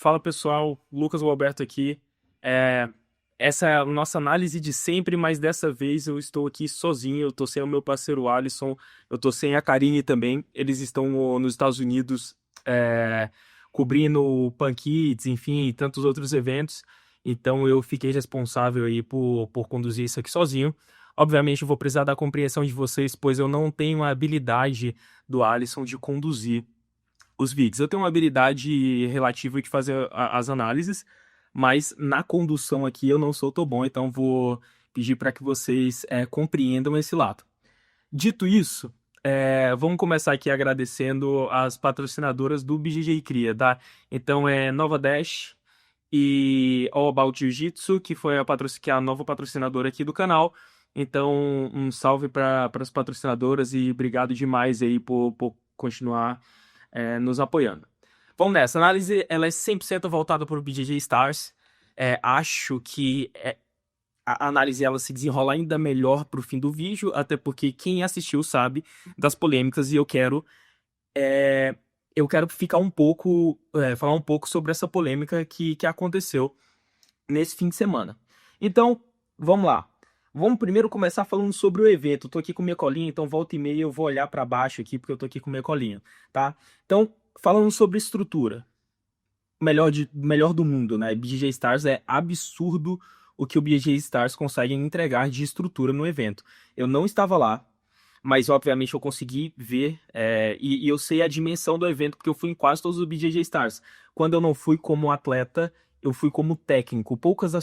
Fala pessoal, Lucas Roberto aqui. É, Essa é a nossa análise de sempre, mas dessa vez eu estou aqui sozinho. Eu tô sem o meu parceiro Alisson, eu tô sem a Karine também. Eles estão nos Estados Unidos, cobrindo o Pan Kids, enfim, e tantos outros eventos. Então eu fiquei responsável aí por conduzir isso aqui sozinho. Obviamente eu vou precisar da compreensão de vocês, pois eu não tenho a habilidade do Alisson de conduzir os vídeos. Eu tenho uma habilidade relativa de fazer as análises, mas na condução aqui eu não sou tão bom, então vou pedir para que vocês compreendam esse lado. Dito isso, vamos começar aqui agradecendo as patrocinadoras do BJJ Cria, tá? Então é Nova Dash e All About Jiu-Jitsu, que é a nova patrocinadora aqui do canal. Então, um salve para as patrocinadoras e obrigado demais aí por continuar nos apoiando. Vamos nessa. A análise ela é 100% voltada para o BJJ Stars. Acho que a análise ela se desenrola ainda melhor para o fim do vídeo, até porque quem assistiu sabe das polêmicas e é, eu quero ficar um pouco, falar um pouco sobre essa polêmica que aconteceu nesse fim de semana. Então, vamos lá. Vamos primeiro começar falando sobre o evento. Eu tô aqui com minha colinha, então volta e meia eu vou olhar para baixo aqui porque eu tô aqui com minha colinha, tá? Então, falando sobre estrutura, melhor do mundo, né? BJJ Stars é absurdo o que o BJJ Stars consegue entregar de estrutura no evento. Eu não estava lá, mas obviamente eu consegui ver e eu sei a dimensão do evento porque eu fui em quase todos os BJJ Stars. Quando eu não fui como atleta, eu fui como técnico.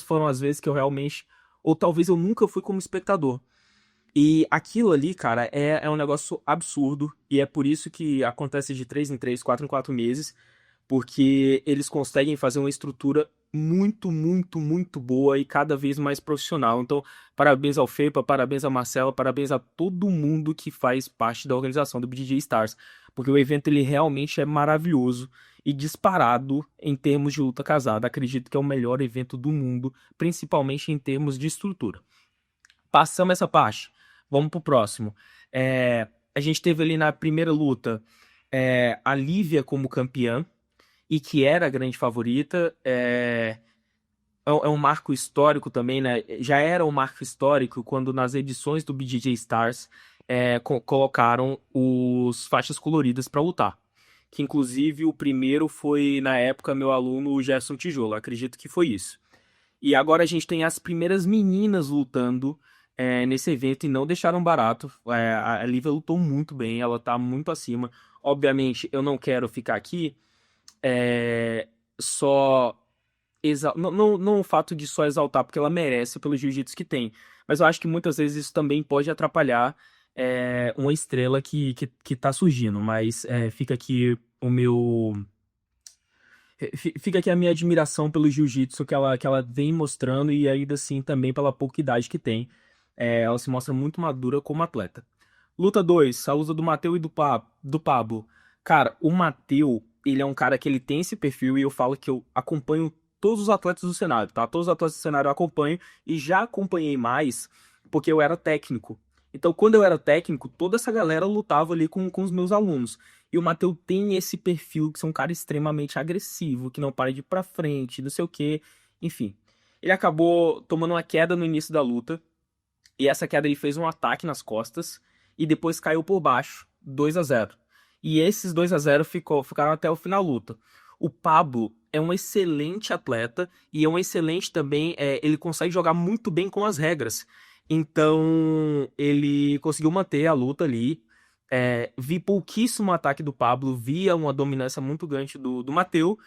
Foram as vezes que eu realmente, ou talvez eu nunca fui como espectador. E aquilo ali, cara, é um negócio absurdo e é por isso que acontece de 3 em 3, 4 em 4 meses, porque eles conseguem fazer uma estrutura muito, muito, muito boa e cada vez mais profissional. Então, parabéns ao Feipa, parabéns a Marcela, parabéns a todo mundo que faz parte da organização do BJJ Stars, porque o evento ele realmente é maravilhoso e disparado em termos de luta casada. Acredito que é o melhor evento do mundo, principalmente em termos de estrutura. Passamos essa parte, vamos pro próximo. A gente teve ali na primeira luta a Lívia como campeã e que era a grande favorita. É um marco histórico também, né? Já era um marco histórico quando nas edições do BJJ Stars colocaram os faixas coloridas para lutar. Que inclusive o primeiro foi, na época, meu aluno, o Gerson Tijolo. Acredito que foi isso. E agora a gente tem as primeiras meninas lutando nesse evento e não deixaram barato. A Lívia lutou muito bem, ela tá muito acima. Obviamente, eu não quero ficar aqui só não o fato de só exaltar porque ela merece pelo jiu-jitsu que tem, mas eu acho que muitas vezes isso também pode atrapalhar uma estrela que tá surgindo, mas fica aqui o meu fica aqui a minha admiração pelo jiu-jitsu que ela vem mostrando e ainda assim também pela pouca idade que tem. Ela se mostra muito madura como atleta. Luta 2, a luta do Mateu e do Pablo. Cara, o Mateu, ele é um cara que ele tem esse perfil e eu falo que eu acompanho todos os atletas do cenário, tá? Todos os atletas do cenário eu acompanho e já acompanhei mais porque eu era técnico. Então, quando eu era técnico, toda essa galera lutava ali com os meus alunos. E o Mateu tem esse perfil que é um cara extremamente agressivo, que não para de ir pra frente, não sei o quê. Enfim, ele acabou tomando uma queda no início da luta. E essa queda ele fez um ataque nas costas e depois caiu por baixo, 2-0. E esses 2-0 ficaram até o final da luta. O Pablo é um excelente atleta e é um excelente também, ele consegue jogar muito bem com as regras. Então, ele conseguiu manter a luta ali. Vi pouquíssimo ataque do Pablo, via uma dominância muito grande do Mateu,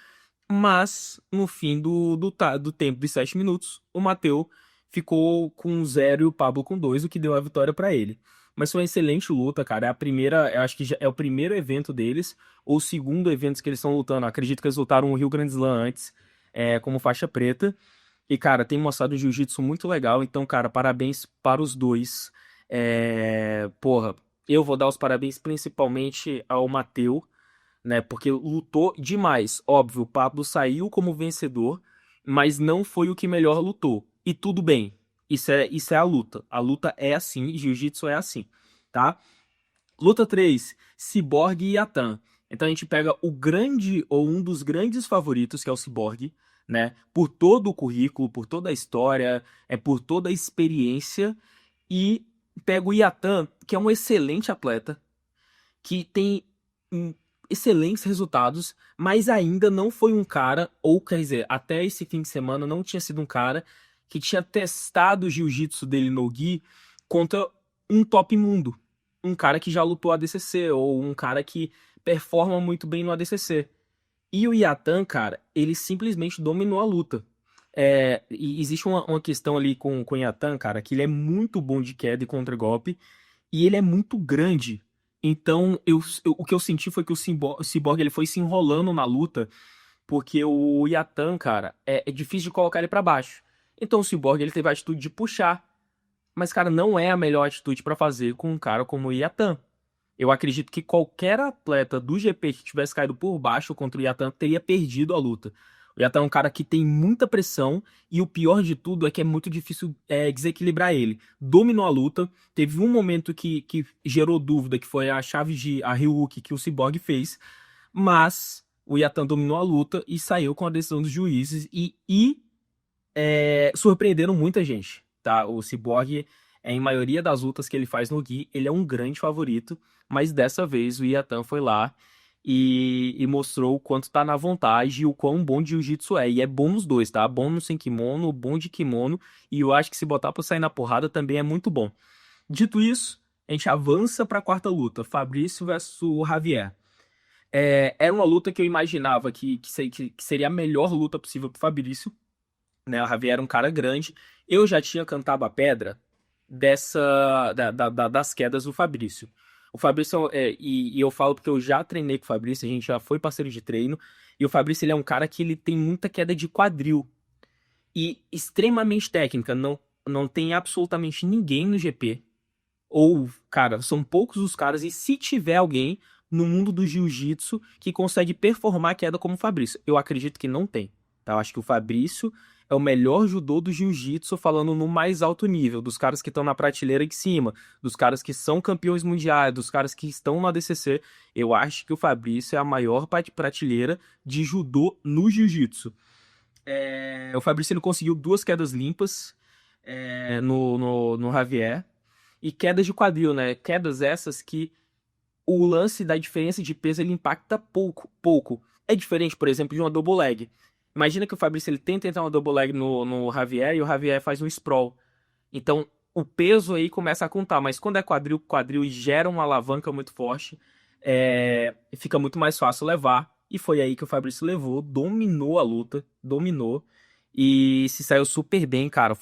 mas no fim do tempo de 7 minutos, o Mateu ficou com 0 e o Pablo com 2, o que deu a vitória pra ele. Mas foi uma excelente luta, cara. É a primeira, eu acho que já é o primeiro evento deles, ou o segundo evento que eles estão lutando. Acredito que eles lutaram o Rio Grande Slam antes, como faixa preta. E, cara, tem mostrado um jiu-jitsu muito legal. Então, cara, parabéns para os dois. Porra, eu vou dar os parabéns principalmente ao Mateu, né? Porque lutou demais. Óbvio, o Pablo saiu como vencedor, mas não foi o que melhor lutou. E tudo bem. Isso é a luta. A luta é assim, jiu-jitsu é assim, tá? Luta 3, Cyborg e Yatan. Então a gente pega o grande ou um dos grandes favoritos, que é o Cyborg, né? Por todo o currículo, por toda a história, por toda a experiência, e pega o Yatan, que é um excelente atleta, que tem hum, excelentes resultados, mas ainda não foi um cara, ou quer dizer, até esse fim de semana não tinha sido um cara que tinha testado o jiu-jitsu dele no gi contra um top mundo. Um cara que já lutou ADCC, ou um cara que performa muito bem no ADCC. E o Yatan, cara, ele simplesmente dominou a luta. E existe uma questão ali com o Yatan, cara, que ele é muito bom de queda e contra-golpe, e ele é muito grande. Então, o que eu senti foi que o Cyborg ele foi se enrolando na luta, porque o Yatan, cara, é difícil de colocar ele pra baixo. Então, o Cyborg ele teve a atitude de puxar. Mas, cara, não é a melhor atitude pra fazer com um cara como o Yatan. Eu acredito que qualquer atleta do GP que tivesse caído por baixo contra o Yatan teria perdido a luta. O Yatan é um cara que tem muita pressão e o pior de tudo é que é muito difícil desequilibrar ele. Dominou a luta, teve um momento que gerou dúvida, que foi a chave de a Ryuki que o Cyborg fez, mas o Yatan dominou a luta e saiu com a decisão dos juízes e surpreenderam muita gente, tá? O Cyborg, em maioria das lutas que ele faz no Gi, ele é um grande favorito, mas dessa vez o Yatan foi lá e mostrou o quanto tá na vontade e o quão bom de jiu-jitsu é. E é bom nos dois, tá? Bom no sem kimono, bom de kimono, e eu acho que se botar pra sair na porrada também é muito bom. Dito isso, a gente avança pra quarta luta, Fabrício versus o Javier. Era uma luta que eu imaginava que seria a melhor luta possível pro Fabrício, né? O Javier era um cara grande. Eu já tinha cantado a pedra das quedas do Fabrício. O Fabrício, e eu falo porque eu já treinei com o Fabrício, a gente já foi parceiro de treino, e o Fabrício ele é um cara que ele tem muita queda de quadril e extremamente técnica, não tem absolutamente ninguém no GP. Ou, cara, são poucos os caras, e se tiver alguém no mundo do jiu-jitsu que consegue performar a queda como o Fabrício, eu acredito que não tem. Tá? Eu acho que o Fabrício é o melhor judô do jiu-jitsu, falando no mais alto nível, dos caras que estão na prateleira aqui em cima, dos caras que são campeões mundiais, dos caras que estão no ADCC. Eu acho que o Fabrício é a maior prateleira de judô no jiu-jitsu. O Fabrício ele conseguiu duas quedas limpas no Javier. E quedas de quadril, né? Quedas essas que o lance da diferença de peso ele impacta pouco. É diferente, por exemplo, de uma double leg. Imagina que o Fabrício ele tenta entrar uma double leg no Javier e o Javier faz um sprawl. Então, o peso aí começa a contar, mas quando é quadril gera uma alavanca muito forte, fica muito mais fácil levar. E foi aí que o Fabrício levou, dominou a luta, dominou e se saiu super bem, cara.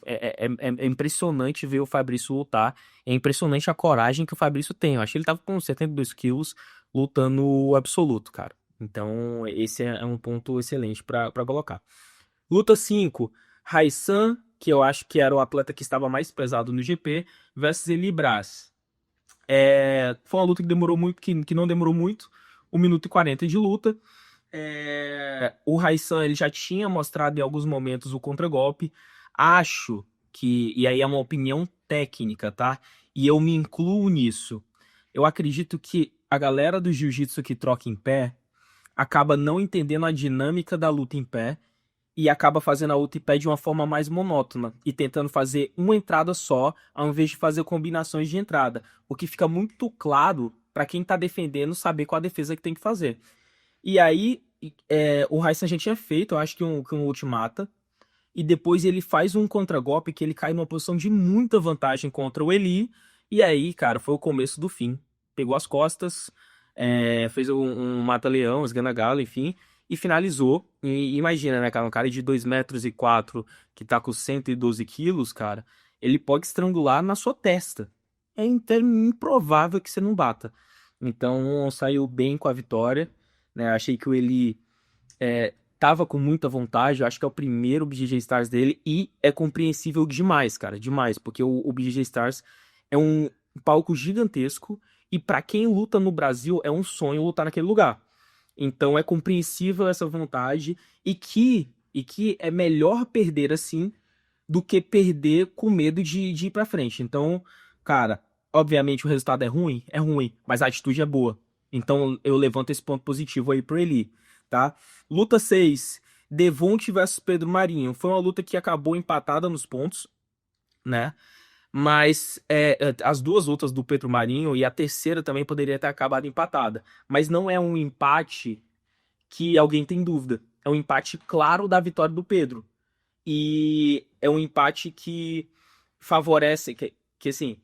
É impressionante ver o Fabrício lutar. É impressionante a coragem que o Fabrício tem. Eu acho que ele tava com 72 quilos lutando absoluto, cara. Então, esse é um ponto excelente pra colocar. Luta 5, Raisan, que eu acho que era o atleta que estava mais pesado no GP, versus Eli Brás. Foi uma luta que demorou muito, que não demorou muito, 1 minuto e 40 de luta. O Raisan ele já tinha mostrado em alguns momentos o contragolpe. Acho que, e aí é uma opinião técnica, tá? E eu me incluo nisso. Eu acredito que a galera do jiu-jitsu que troca em pé acaba não entendendo a dinâmica da luta em pé e acaba fazendo a luta em pé de uma forma mais monótona e tentando fazer uma entrada só, ao invés de fazer combinações de entrada. O que fica muito claro para quem tá defendendo saber qual a defesa que tem que fazer. E aí, o Raíssa já tinha feito, eu acho que um ultimata. E depois ele faz um contragolpe que ele cai numa posição de muita vantagem contra o Eli. E aí, cara, foi o começo do fim. Pegou as costas, fez um mata-leão, esgana-galo, enfim, e finalizou. E imagina, né, cara, um cara de 2,04 m que tá com 112 quilos, cara, ele pode estrangular na sua testa. Improvável que você não bata. Então, saiu bem com a vitória, né? Achei que o Eli tava com muita vontade, eu acho que é o primeiro BJJ Stars dele e é compreensível demais, cara, demais, porque o BJJ Stars é um palco gigantesco e pra quem luta no Brasil é um sonho lutar naquele lugar. Então é compreensível essa vontade e que é melhor perder assim do que perder com medo de ir pra frente. Então, cara, obviamente o resultado é ruim, mas a atitude é boa. Então eu levanto esse ponto positivo aí pro Eli, tá? Luta 6, Devonte versus Pedro Marinho. Foi uma luta que acabou empatada nos pontos, né? Mas as duas lutas do Pedro Marinho e a terceira também poderia ter acabado empatada. Mas não é um empate que alguém tem dúvida. É um empate claro da vitória do Pedro. E é um empate que favorece, que assim,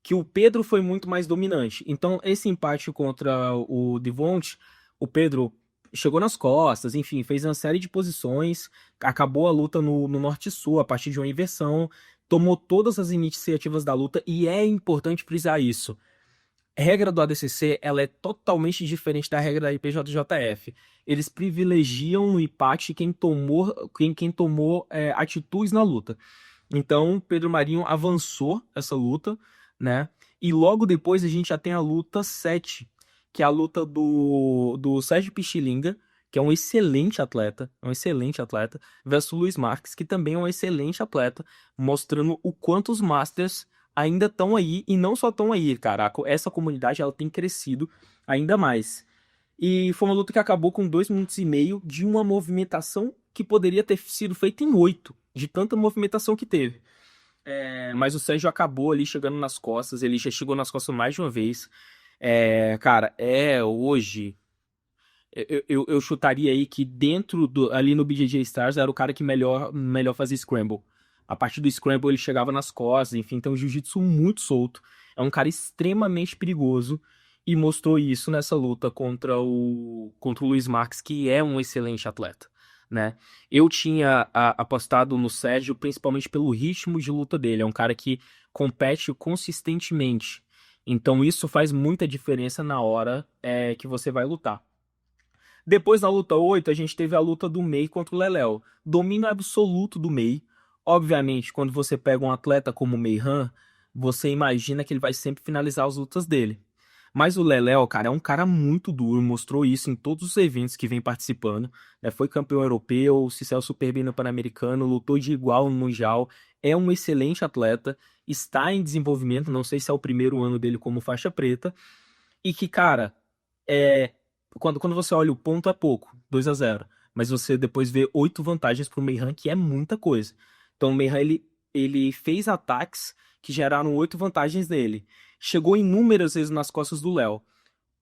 que o Pedro foi muito mais dominante. Então, esse empate contra o Devonte, o Pedro chegou nas costas, enfim, fez uma série de posições, acabou a luta no Norte-Sul a partir de uma inversão, tomou todas as iniciativas da luta, e é importante frisar isso. A regra do ADCC, ela é totalmente diferente da regra da IPJJF. Eles privilegiam no empate quem tomou atitudes na luta. Então, Pedro Marinho avançou essa luta, né? E logo depois a gente já tem a luta 7, que é a luta do Sérgio Pichilinga, que é um excelente atleta, versus o Luiz Marques, que também é um excelente atleta, mostrando o quanto os Masters ainda estão aí, e não só estão aí, cara. Essa comunidade ela tem crescido ainda mais. E foi uma luta que acabou com 2 minutos e meio de uma movimentação que poderia ter sido feita em 8, de tanta movimentação que teve. Mas o Sérgio acabou ali chegando nas costas, ele já chegou nas costas mais de uma vez. Cara, hoje. Eu chutaria aí que ali no BJJ Stars era o cara que melhor fazia Scramble. A partir do Scramble ele chegava nas costas, enfim, tem um jiu-jitsu muito solto. É um cara extremamente perigoso e mostrou isso nessa luta contra o Luiz Marques, que é um excelente atleta, né? Eu tinha apostado no Sérgio principalmente pelo ritmo de luta dele. É um cara que compete consistentemente. Então isso faz muita diferença na hora que você vai lutar. Depois, na luta 8 a gente teve a luta do Mei contra o Leléo. Domínio absoluto do Mei. Obviamente, quando você pega um atleta como o Meihan, você imagina que ele vai sempre finalizar as lutas dele. Mas o Leléo, cara, é um cara muito duro, mostrou isso em todos os eventos que vem participando. Foi campeão europeu, se saiu super bem no Pan-Americano, lutou de igual no Mundial. É um excelente atleta, está em desenvolvimento, não sei se é o primeiro ano dele como faixa preta. E que, cara, é, quando você olha o ponto é pouco, 2-0. Mas você depois vê 8 vantagens pro Meihan, que é muita coisa. Então o Meihan, ele fez ataques que geraram 8 vantagens nele. Chegou inúmeras vezes nas costas do Léo.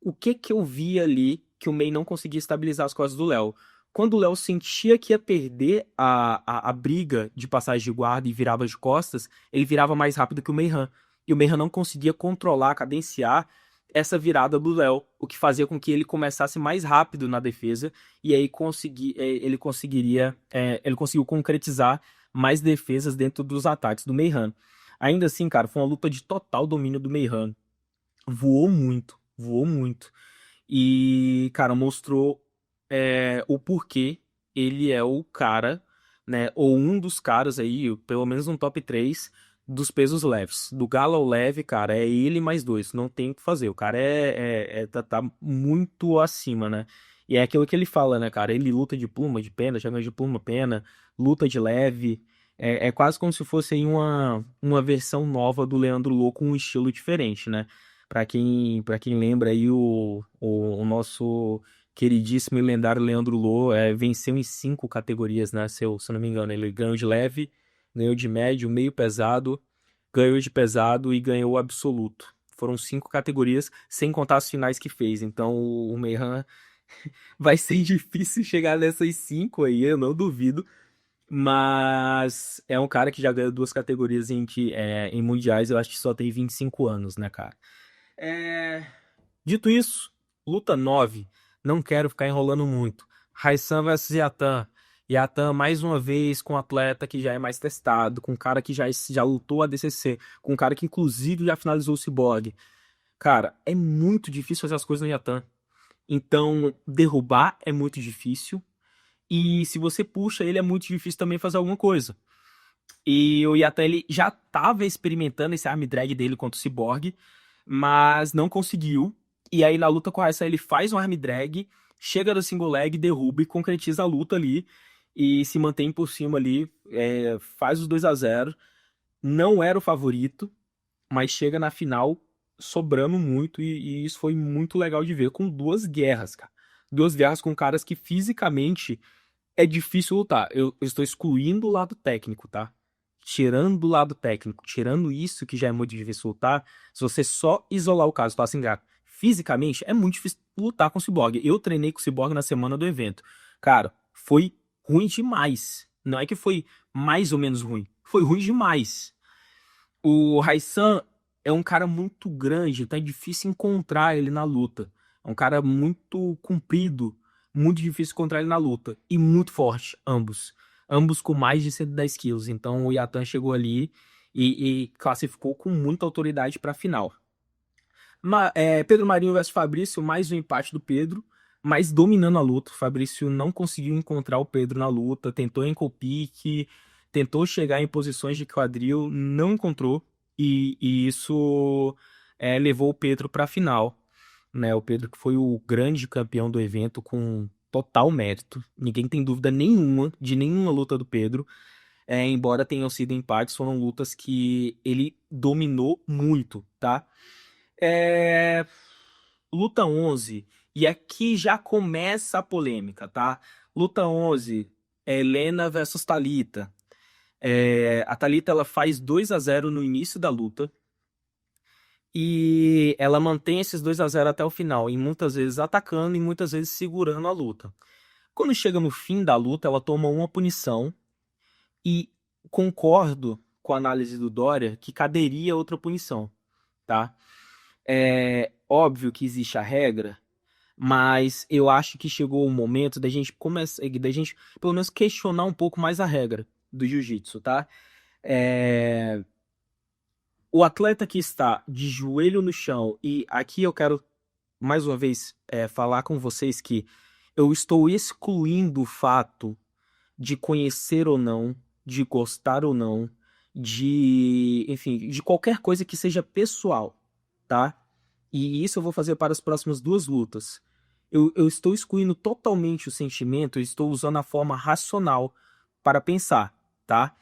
O que eu vi ali que o Mei não conseguia estabilizar as costas do Léo? Quando o Léo sentia que ia perder a briga de passagem de guarda e virava de costas, ele virava mais rápido que o Meihan. E o Meihan não conseguia controlar, cadenciar essa virada do Léo, o que fazia com que ele começasse mais rápido na defesa e aí ele conseguiu concretizar mais defesas dentro dos ataques do Meihan. Ainda assim, cara, foi uma luta de total domínio do Meihan. Voou muito, voou muito. E, cara, mostrou o porquê ele é o cara, né, ou um dos caras aí, pelo menos no top 3 dos pesos leves. Do galo ao leve, cara, é ele mais dois, não tem o que fazer. O cara tá muito acima, né? E é aquilo que ele fala, né, cara? Ele luta de pluma, de pena, já ganha de pluma, pena, luta de leve. É quase como se fosse aí uma versão nova do Leandro Lô com um estilo diferente, né? Pra quem lembra aí o nosso queridíssimo e lendário Leandro Lô venceu em 5 categorias, né? Se eu não me engano, ele ganhou de leve, ganhou de médio, meio pesado, ganhou de pesado e ganhou o absoluto. Foram 5 categorias, sem contar as finais que fez. Então o Meihan vai ser difícil chegar nessas 5 aí, eu não duvido. Mas é um cara que já ganhou 2 categorias em mundiais, eu acho que só tem 25 anos, né, cara? É, Dito isso, luta 9. Não quero ficar enrolando muito. Raissan vs Yatan. Yatan, mais uma vez, com um atleta que já é mais testado, com um cara que já lutou a DCC, com um cara que inclusive já finalizou o Cyborg. Cara, é muito difícil fazer as coisas no Yatan. Então, derrubar é muito difícil. E se você puxa ele, é muito difícil também fazer alguma coisa. E o Yatan, ele já estava experimentando esse arm drag dele contra o Cyborg, mas não conseguiu. E aí na luta com a Raissa ele faz um arm drag, chega do single leg, derruba e concretiza a luta ali. E se mantém por cima ali, faz os 2-0. Não era o favorito, mas chega na final sobrando muito e isso foi muito legal de ver com duas guerras, cara. Duas guerras com caras que fisicamente é difícil lutar. Eu estou excluindo o lado técnico, tá? Tirando o lado técnico, tirando isso que já é muito difícil lutar, se você só isolar o caso, tá assim, cara, fisicamente é muito difícil lutar com o Cyborg. Eu treinei com o Cyborg na semana do evento. Cara, foi ruim demais. Não é que foi mais ou menos ruim, foi ruim demais. O Raisan é um cara muito grande, então é difícil encontrar ele na luta. É um cara muito comprido, muito difícil encontrar ele na luta. E muito forte, ambos. Ambos com mais de 110 quilos. Então o Yatan chegou ali e classificou com muita autoridade para a final. Pedro Marinho versus Fabrício, mais um empate do Pedro, mas dominando a luta. O Fabrício não conseguiu encontrar o Pedro na luta, tentou ankle pick, tentou chegar em posições de quadril, não encontrou, e isso levou o Pedro para a final. Né? O Pedro que foi o grande campeão do evento com total mérito. Ninguém tem dúvida nenhuma de nenhuma luta do Pedro. Embora tenham sido empates, foram lutas que ele dominou muito, tá? É, Luta 11. E aqui já começa a polêmica, tá? Luta 11. Helena versus Thalita. A Thalita ela faz 2-0 no início da luta. E ela mantém esses 2-0 até o final. E muitas vezes atacando e muitas vezes segurando a luta. Quando chega no fim da luta, ela toma uma punição. E concordo com a análise do Dória que caberia outra punição, tá? É óbvio que existe a regra, mas eu acho que chegou o momento da gente começar, da gente pelo menos questionar um pouco mais a regra do jiu-jitsu, tá? É, O atleta que está de joelho no chão, e aqui eu quero mais uma vez falar com vocês que eu estou excluindo o fato de conhecer ou não, de gostar ou não, enfim, de qualquer coisa que seja pessoal, tá? E isso eu vou fazer para as próximas duas lutas. Eu estou excluindo totalmente o sentimento, eu estou usando a forma racional para pensar, tá?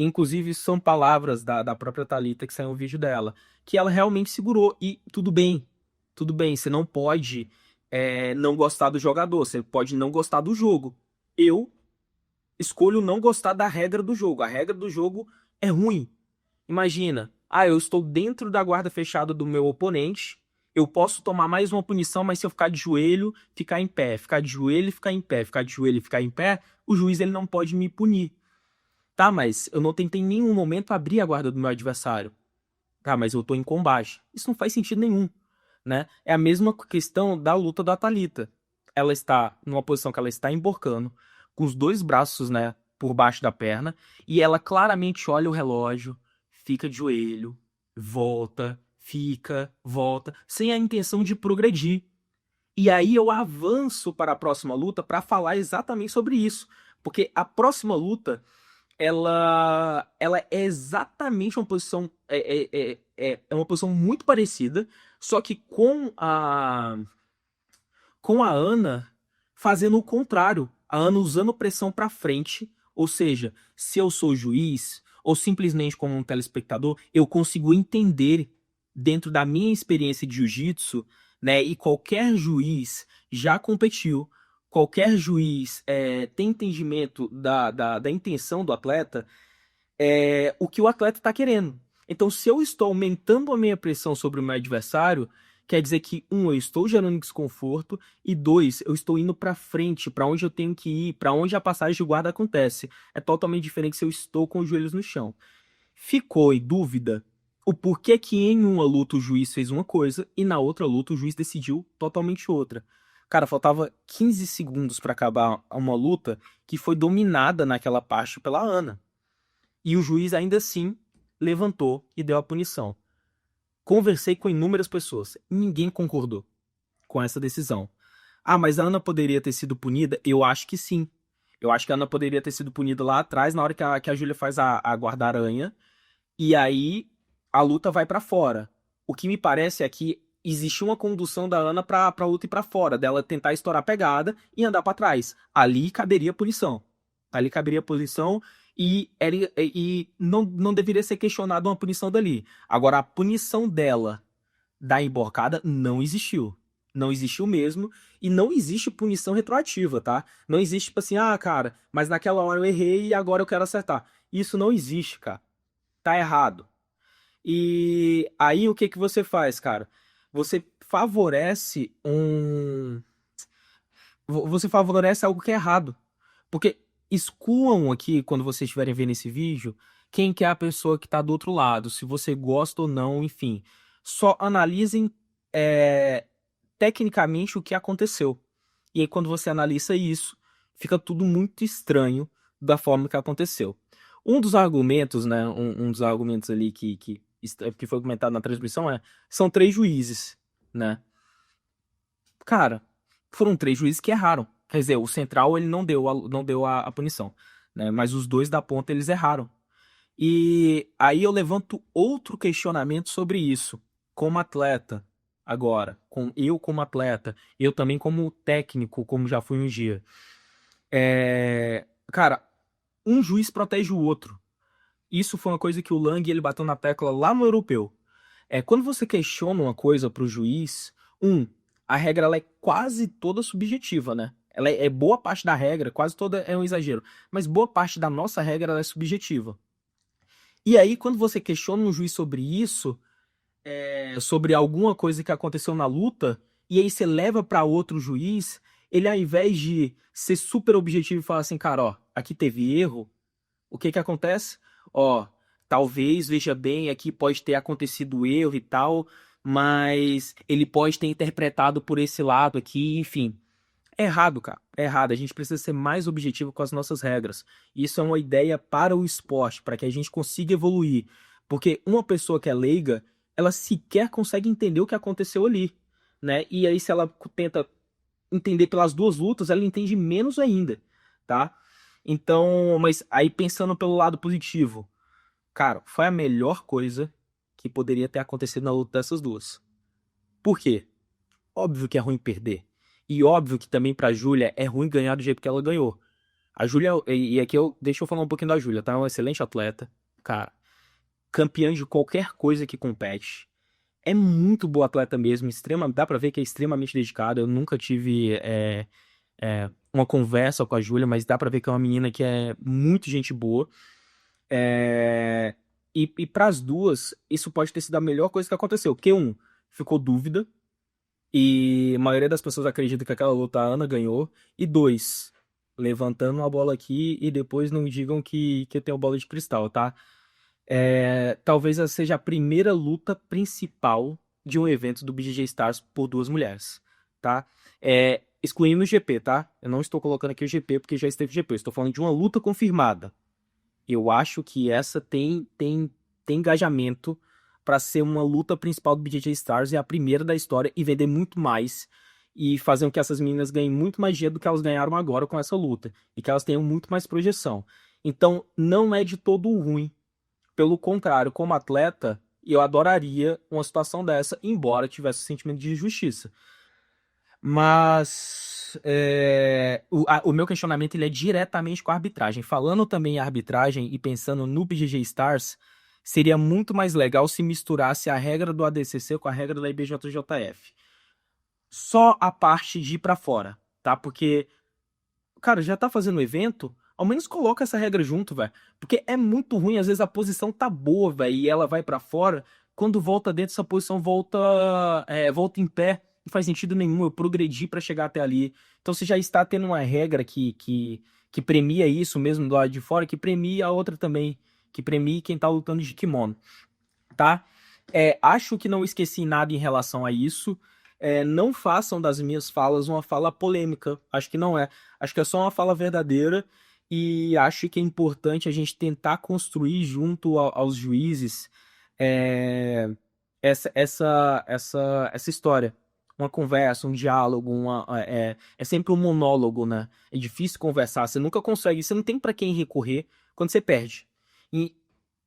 Inclusive, são palavras da própria Thalita que saiu no vídeo dela, que ela realmente segurou. E tudo bem, você não pode não gostar do jogador, você pode não gostar do jogo. Eu escolho não gostar da regra do jogo. A regra do jogo é ruim. Imagina, eu estou dentro da guarda fechada do meu oponente, eu posso tomar mais uma punição, mas se eu ficar de joelho, ficar em pé, ficar de joelho e ficar em pé, ficar de joelho e ficar em pé, o juiz ele não pode me punir. Tá, mas eu não tentei em nenhum momento abrir a guarda do meu adversário. Tá, mas eu tô em combate. Isso não faz sentido nenhum, né? É a mesma questão da luta da Thalita. Ela está numa posição que ela está emborcando, com os dois braços, né, por baixo da perna, e ela claramente olha o relógio, fica de joelho, volta, fica, volta, sem a intenção de progredir. E aí eu avanço para a próxima luta para falar exatamente sobre isso, porque a próxima luta ela é exatamente uma posição é uma posição muito parecida, só que com a Ana fazendo o contrário, a Ana usando pressão para frente, ou seja, se eu sou juiz ou simplesmente como um telespectador, eu consigo entender dentro da minha experiência de jiu-jitsu, né? E qualquer juiz já competiu, qualquer juiz tem entendimento da intenção do atleta, o que o atleta está querendo. Então, se eu estou aumentando a minha pressão sobre o meu adversário, quer dizer que, eu estou gerando desconforto, e dois, eu estou indo para frente, para onde eu tenho que ir, para onde a passagem de guarda acontece. É totalmente diferente se eu estou com os joelhos no chão. Ficou em dúvida o porquê que em uma luta o juiz fez uma coisa e na outra luta o juiz decidiu totalmente outra. Cara, faltava 15 segundos para acabar uma luta que foi dominada naquela parte pela Ana. E o juiz ainda assim levantou e deu a punição. Conversei com inúmeras pessoas, ninguém concordou com essa decisão. Mas a Ana poderia ter sido punida? Eu acho que sim. Eu acho que a Ana poderia ter sido punida lá atrás, na hora que a Júlia faz a guarda-aranha, e aí a luta vai pra fora. O que me parece é que existiu uma condução da Ana pra luta ir pra fora, dela tentar estourar a pegada e andar pra trás. Ali caberia punição. Ali caberia punição e não deveria ser questionada uma punição dali. Agora, a punição dela da emborcada não existiu. Não existiu mesmo. E não existe punição retroativa, tá? Não existe, tipo assim, ah, cara, mas naquela hora eu errei e agora eu quero acertar. Isso não existe, cara. Tá errado. E aí o que que você faz, cara? Você favorece você favorece algo que é errado. Porque excluam aqui, quando vocês estiverem vendo esse vídeo, quem que é a pessoa que está do outro lado, se você gosta ou não, enfim. Só analisem é, tecnicamente o que aconteceu. E aí, quando você analisa isso, fica tudo muito estranho da forma que aconteceu. Um dos argumentos, né? Um dos argumentos ali que foi comentado na transmissão são três juízes, né? Cara, foram três juízes que erraram. Quer dizer, o central ele não deu a punição, né? Mas os dois da ponta eles erraram. E aí eu levanto outro questionamento sobre isso. Como atleta, agora, eu como atleta, eu também como técnico, como já fui um dia. Cara, um juiz protege o outro. Isso foi uma coisa que o Lang ele bateu na tecla lá no europeu. Quando você questiona uma coisa para o juiz, a regra ela é quase toda subjetiva, né? Ela é boa parte da regra, quase toda é um exagero, mas boa parte da nossa regra ela é subjetiva. E aí, quando você questiona um juiz sobre isso, sobre alguma coisa que aconteceu na luta, e aí você leva para outro juiz, ele ao invés de ser super objetivo e falar assim, cara, ó, aqui teve erro, o que que acontece? Ó, talvez, veja bem, aqui pode ter acontecido erro e tal, mas ele pode ter interpretado por esse lado aqui, enfim. É errado, cara. É errado. A gente precisa ser mais objetivo com as nossas regras. Isso é uma ideia para o esporte, para que a gente consiga evoluir. Porque uma pessoa que é leiga, ela sequer consegue entender o que aconteceu ali, né? E aí, se ela tenta entender pelas duas lutas, ela entende menos ainda, tá? Então, mas aí pensando pelo lado positivo, cara, foi a melhor coisa que poderia ter acontecido na luta dessas duas. Por quê? Óbvio que é ruim perder. E óbvio que também pra Júlia é ruim ganhar do jeito que ela ganhou. A Júlia, e aqui deixa eu falar um pouquinho da Júlia, tá? É uma excelente atleta, cara, campeã de qualquer coisa que compete. É muito boa atleta mesmo, dá pra ver que é extremamente dedicada. Eu nunca tive uma conversa com a Júlia, mas dá pra ver que é uma menina que é muito gente boa. É, e para as duas, isso pode ter sido a melhor coisa que aconteceu. Porque, ficou dúvida, e a maioria das pessoas acredita que aquela luta a Ana ganhou. E dois, levantando uma bola aqui e depois não digam que eu tenho bola de cristal, tá? Talvez essa seja a primeira luta principal de um evento do BJJ Stars por duas mulheres, tá? Excluindo o GP, tá? Eu não estou colocando aqui o GP porque já esteve GP. Eu estou falando de uma luta confirmada. Eu acho que essa tem engajamento para ser uma luta principal do BJJ Stars, é a primeira da história e vender muito mais e fazer com que essas meninas ganhem muito mais dinheiro do que elas ganharam agora com essa luta e que elas tenham muito mais projeção. Então, não é de todo ruim. Pelo contrário, como atleta, eu adoraria uma situação dessa, embora tivesse sentimento de injustiça. Mas o meu questionamento ele é diretamente com a arbitragem. Falando também em arbitragem e pensando no BJJ Stars, seria muito mais legal se misturasse a regra do ADCC com a regra da IBJJF. Só a parte de ir pra fora, tá? Porque, cara, já tá fazendo evento, ao menos coloca essa regra junto, velho. Porque é muito ruim, às vezes a posição tá boa, velho, e ela vai pra fora, quando volta dentro, essa posição volta em pé. Não faz sentido nenhum eu progredir pra chegar até ali. Então você já está tendo uma regra que premia isso mesmo do lado de fora, que premia a outra também, que premia quem tá lutando de kimono, tá? Acho que não esqueci nada em relação a isso. Não façam das minhas falas uma fala polêmica. Acho que não é. Acho que é só uma fala verdadeira. E acho que é importante a gente tentar construir junto aos juízes é, essa história. Uma conversa, um diálogo, é sempre um monólogo, né? É difícil conversar, você nunca consegue, você não tem para quem recorrer quando você perde. E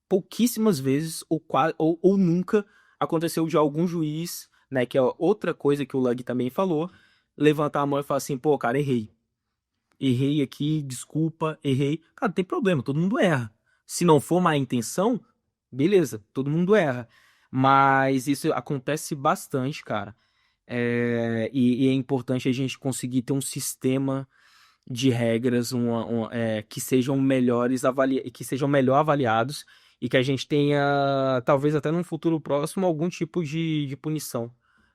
pouquíssimas vezes ou nunca aconteceu de algum juiz, né, que é outra coisa que o Lug também falou, levantar a mão e falar assim, pô, cara, errei. Errei aqui, desculpa, errei. Cara, não tem problema, todo mundo erra. Se não for má intenção, beleza, todo mundo erra. Mas isso acontece bastante, cara. E é importante a gente conseguir ter um sistema de regras que sejam que sejam melhor avaliados e que a gente tenha, talvez até num futuro próximo, algum tipo de punição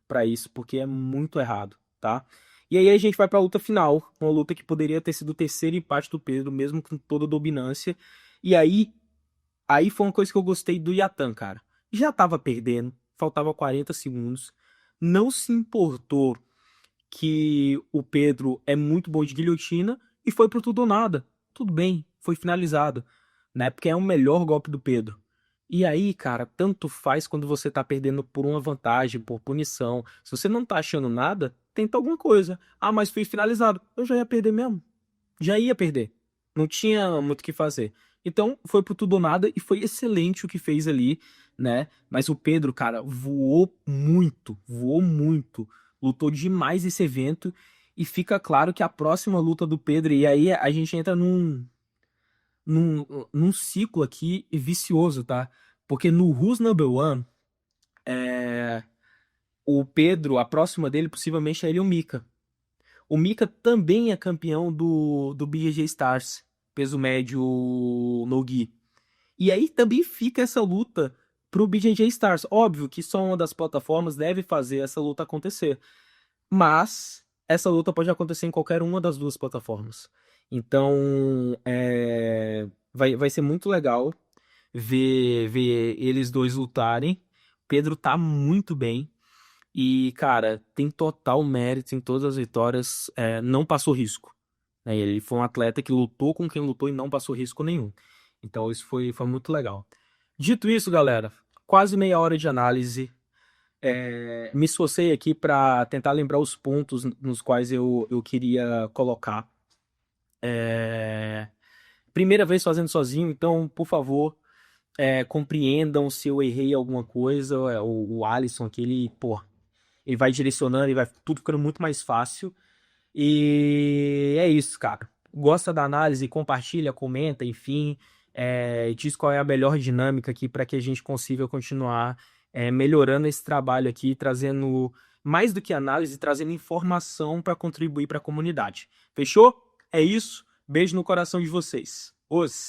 para isso, porque é muito errado, tá? E aí a gente vai para a luta final, uma luta que poderia ter sido o terceiro empate do Pedro, mesmo com toda a dominância. E aí foi uma coisa que eu gostei do Yatan, cara. Já tava perdendo, faltava 40 segundos, não se importou que o Pedro é muito bom de guilhotina e foi pro tudo ou nada. Tudo bem, foi finalizado, né? Porque é o melhor golpe do Pedro. E aí, cara, tanto faz quando você tá perdendo por uma vantagem, por punição. Se você não tá achando nada, tenta alguma coisa. Ah, mas foi finalizado. Eu já ia perder mesmo. Já ia perder. Não tinha muito o que fazer. Então, foi pro tudo ou nada e foi excelente o que fez ali, né? Mas o Pedro, cara, voou muito, lutou demais esse evento e fica claro que a próxima luta do Pedro, e aí a gente entra num, num ciclo aqui vicioso, tá? Porque no Who's Number One, é, o Pedro, a próxima dele possivelmente seria o Mika. O Mika também é campeão do BJJ Stars, peso médio no gi. E aí também fica essa luta pro BJJ Stars. Óbvio que só uma das plataformas deve fazer essa luta acontecer. Mas essa luta pode acontecer em qualquer uma das duas plataformas. Então, vai ser muito legal ver eles dois lutarem. Pedro tá muito bem. E, cara, tem total mérito em todas as vitórias. Não passou risco, né? Ele foi um atleta que lutou com quem lutou e não passou risco nenhum. Então, isso foi muito legal. Dito isso, galera, quase meia hora de análise. Me esforcei aqui para tentar lembrar os pontos nos quais eu queria colocar. É, Primeira vez fazendo sozinho, então, por favor, compreendam se eu errei alguma coisa. O Alisson aqui, ele vai direcionando, ele vai tudo ficando muito mais fácil. E é isso, cara. Gosta da análise, compartilha, comenta, enfim. Diz qual é a melhor dinâmica aqui para que a gente consiga continuar melhorando esse trabalho aqui, trazendo mais do que análise, trazendo informação para contribuir para a comunidade. Fechou? É isso. Beijo no coração de vocês. Os.